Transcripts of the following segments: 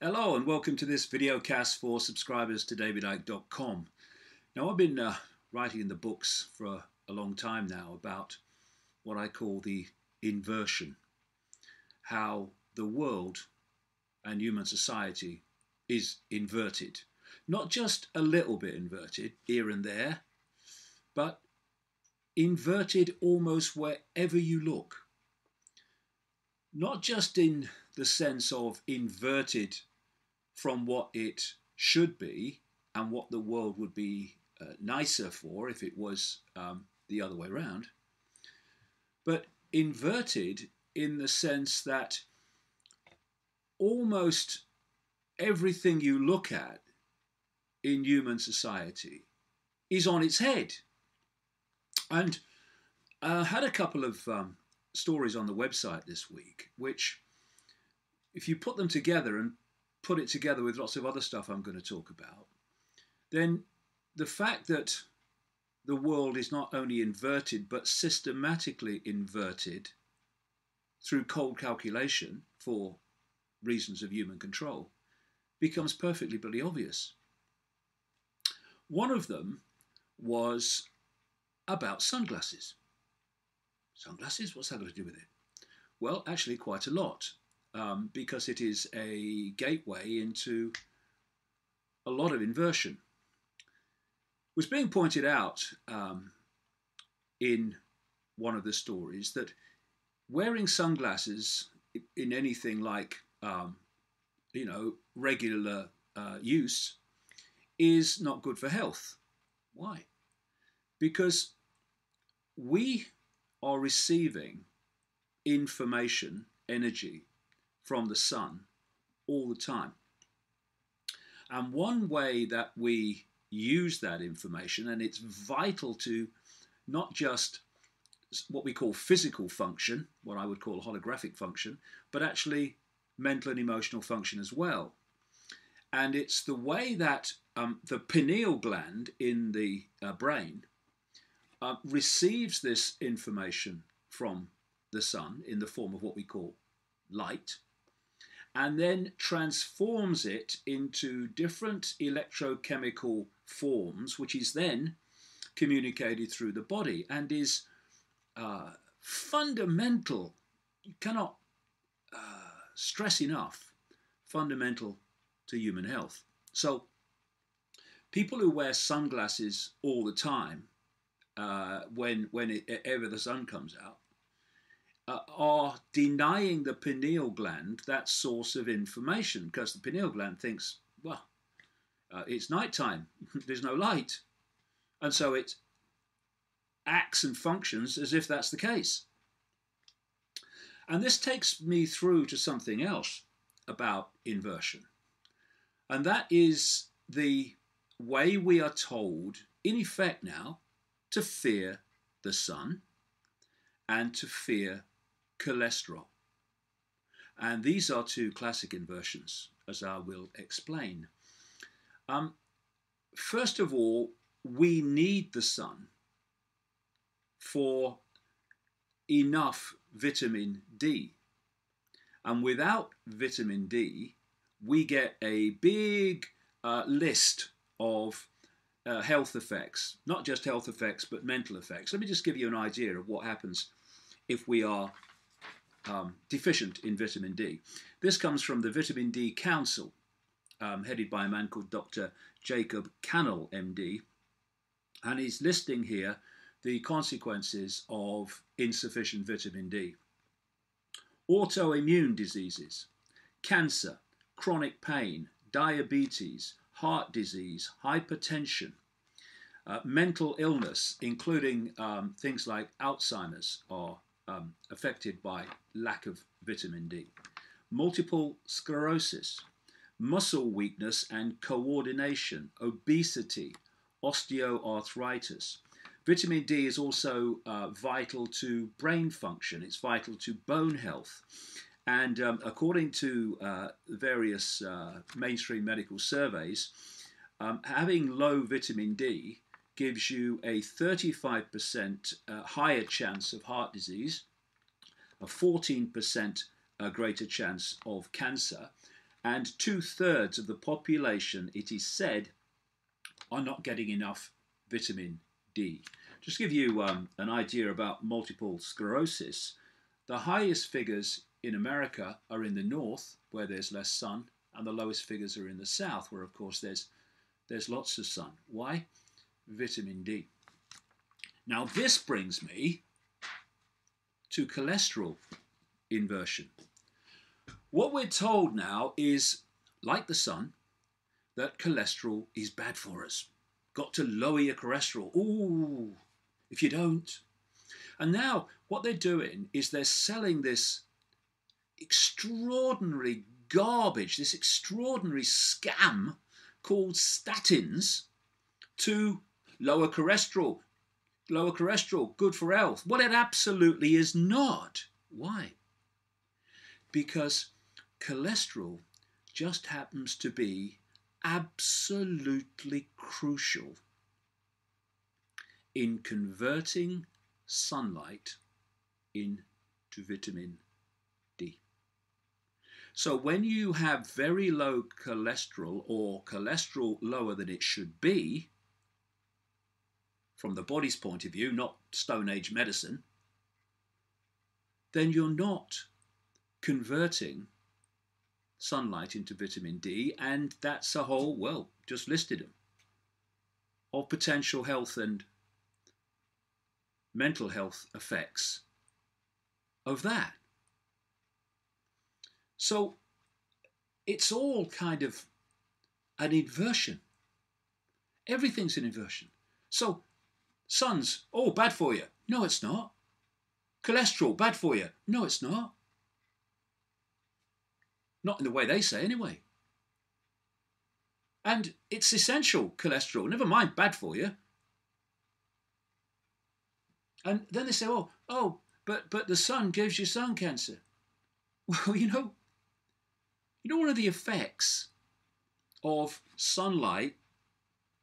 Hello and welcome to this video cast for subscribers to davidicke.com. Now I've been writing in the books for a long time now about what I call the inversion, how the world and human society is inverted. Not just a little bit inverted here and there, but inverted almost wherever you look. Not just in the sense of inverted from what it should be and what the world would be nicer for if it was the other way around, but inverted in the sense that almost everything you look at in human society is on its head. And I had a couple of stories on the website this week, which if you put them together and put it together with lots of other stuff I'm going to talk about, then the fact that the world is not only inverted but systematically inverted through cold calculation for reasons of human control becomes perfectly bloody obvious. One of them was about sunglasses. Sunglasses? What's that got to do with it? Well, actually quite a lot, because it is a gateway into a lot of inversion. It was being pointed out in one of the stories that wearing sunglasses in anything like, regular use is not good for health. Why? Because we are receiving information, energy from the sun all the time. And one way that we use that information, and it's vital to not just what we call physical function, what I would call holographic function, but actually mental and emotional function as well. And it's the way that the pineal gland in the brain receives this information from the sun in the form of what we call light, and then transforms it into different electrochemical forms, which is then communicated through the body and is fundamental. You cannot stress enough, fundamental to human health. So people who wear sunglasses all the time whenever the sun comes out, are denying the pineal gland that source of information, because the pineal gland thinks, well, it's nighttime, there's no light, and so it acts and functions as if that's the case. And this takes me through to something else about inversion, and that is the way we are told, in effect now, to fear the sun and to fear cholesterol. And these are two classic inversions, as I will explain. First of all, we need the sun for enough vitamin D. And without vitamin D, we get a big list of health effects, not just health effects, but mental effects. Let me just give you an idea of what happens if we are deficient in vitamin D. This comes from the Vitamin D Council, headed by a man called Dr. Jacob Cannell, MD, and he's listing here the consequences of insufficient vitamin D. Autoimmune diseases, cancer, chronic pain, diabetes, heart disease, hypertension, mental illness, including things like Alzheimer's, are affected by lack of vitamin D. Multiple sclerosis, muscle weakness and coordination, obesity, osteoarthritis. Vitamin D is also vital to brain function. It's vital to bone health. And according to various mainstream medical surveys, having low vitamin D gives you a 35% higher chance of heart disease, a 14% greater chance of cancer, and 2/3 of the population, it is said, are not getting enough vitamin D. Just to give you an idea about multiple sclerosis, the highest figures in America are in the north, where there's less sun, and the lowest figures are in the south, where, of course, there's lots of sun. Why? Vitamin D. Now, this brings me to cholesterol inversion. What we're told now is, like the sun, that cholesterol is bad for us. Got to lower your cholesterol. Ooh, if you don't. And now what they're doing is they're selling this extraordinary garbage, this extraordinary scam called statins to lower cholesterol. Lower cholesterol, good for health. Well, it absolutely is not. Why? Because cholesterol just happens to be absolutely crucial in converting sunlight into vitamin D. So when you have very low cholesterol, or cholesterol lower than it should be, from the body's point of view, not Stone Age medicine, then you're not converting sunlight into vitamin D, and that's a whole, well, just listed them, of potential health and mental health effects of that. So it's all kind of an inversion. Everything's an inversion. So sun's, oh, bad for you. No, it's not. Cholesterol, bad for you. No, it's not. Not in the way they say, anyway. And it's essential, cholesterol. Never mind, bad for you. And then they say, but the sun gives you sun cancer. Well, you know one of the effects of sunlight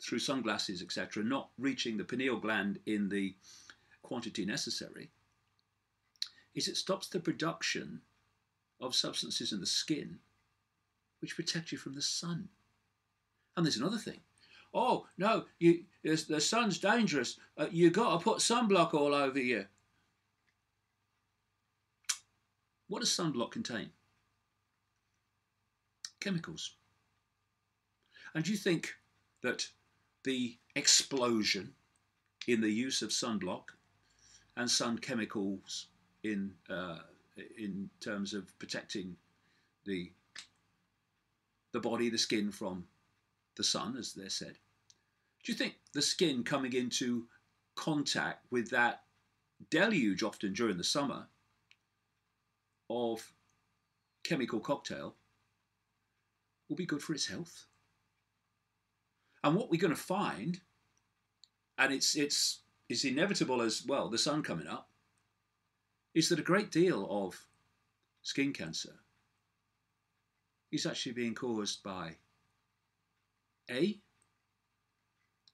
through sunglasses, etc., not reaching the pineal gland in the quantity necessary, is it stops the production of substances in the skin which protect you from the sun. And there's another thing. Oh, no, the sun's dangerous. You got to put sunblock all over you. What does sunblock contain? Chemicals. And do you think that the explosion in the use of sunblock and sun chemicals in terms of protecting the body, the skin from the sun, as they're said, do you think the skin coming into contact with that deluge, often during the summer, of chemical cocktail will be good for its health? And what we're going to find, and it's inevitable as well, the sun coming up, is that a great deal of skin cancer is actually being caused by A,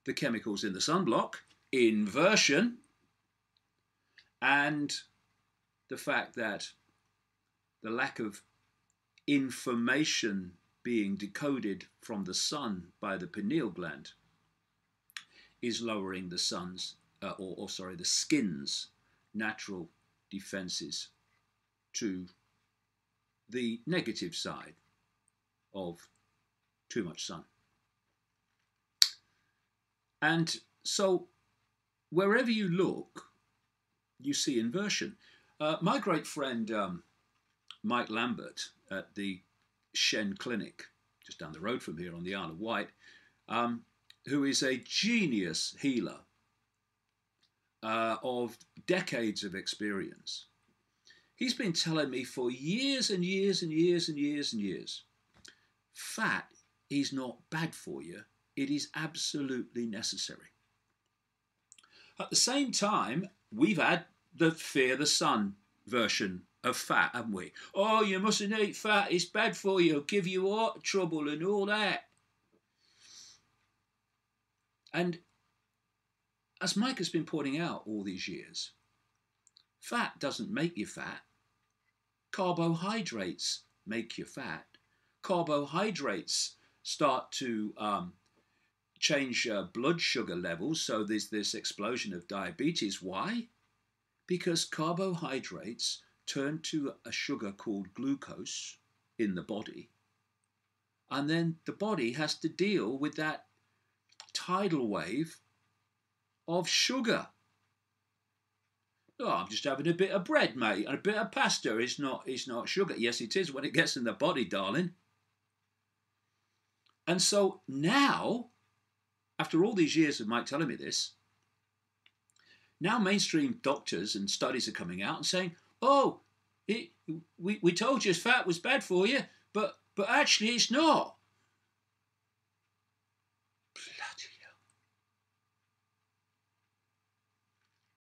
the chemicals in the sunblock, inversion, and the fact that the lack of information being decoded from the sun by the pineal gland is lowering the the skin's natural defenses to the negative side of too much sun. And so wherever you look, you see inversion. My great friend Mike Lambert at the Shen Clinic, just down the road from here on the Isle of Wight, who is a genius healer of decades of experience. He's been telling me for years and years and years and years and years, fat is not bad for you. It is absolutely necessary. At the same time, we've had the fear the sun version of fat, haven't we? Oh, you mustn't eat fat, it's bad for you, it'll give you heart trouble and all that. And as Mike has been pointing out all these years, fat doesn't make you fat. Carbohydrates make you fat. carbohydrates start to change blood sugar levels. So there's this explosion of diabetes. Why? Because carbohydrates turn to a sugar called glucose in the body. And then the body has to deal with that tidal wave of sugar. Oh, I'm just having a bit of bread, mate, and a bit of pasta. It's not sugar. Yes, it is when it gets in the body, darling. And so now, after all these years of Mike telling me this, now mainstream doctors and studies are coming out and saying, oh, we told you fat was bad for you, but actually it's not.